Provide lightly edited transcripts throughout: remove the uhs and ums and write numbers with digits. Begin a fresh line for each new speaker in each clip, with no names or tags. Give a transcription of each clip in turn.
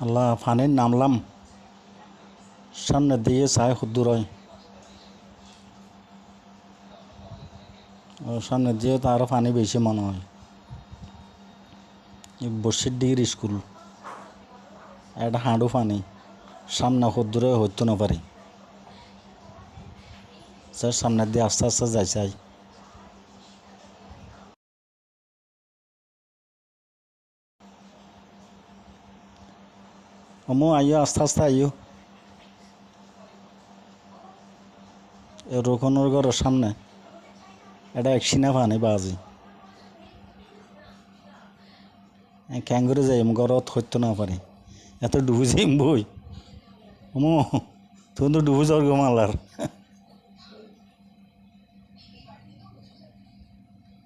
আল্লাহ পানির নামলাম, সামনের দিকে চাই দূর হয়, সামনের দিকে তো আরও পানি বেশি মনে হয়। 62 স্কুল, একটা হাঁটু পানি, সামনে দূরে হইতো না পারি। স্যার সামনের দিয়ে আস্তে আস্তে যাই চাই। আমু আইও, আস্তে আস্তে আইও। রোকনের ঘরের সামনে এটা একশিনা পানি বাজি ক্যাঙ্গুরে যাই ঘরত হইতো না পারি, এত ডুবু যাইম বই। আমু তুমি তো ডুবু যাওয়ার গোমালার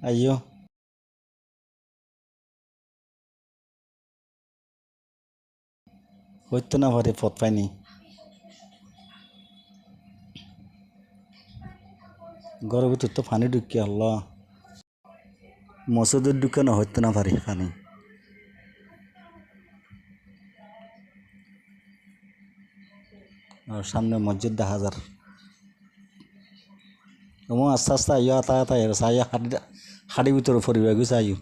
আইও। হইতো না পারি, পথ পাইনি। ঘরের ভিতর তো পানি ঢুকি আল্লাহ, মসজিদের ঢুকানো হইতো না পারি পানি। আর সামনে মসজিদ দেখা যার। আস্তে আস্তে আইও, আতা আতা আইও হাড়ির ভিতরে পরিবার গেছে আইও।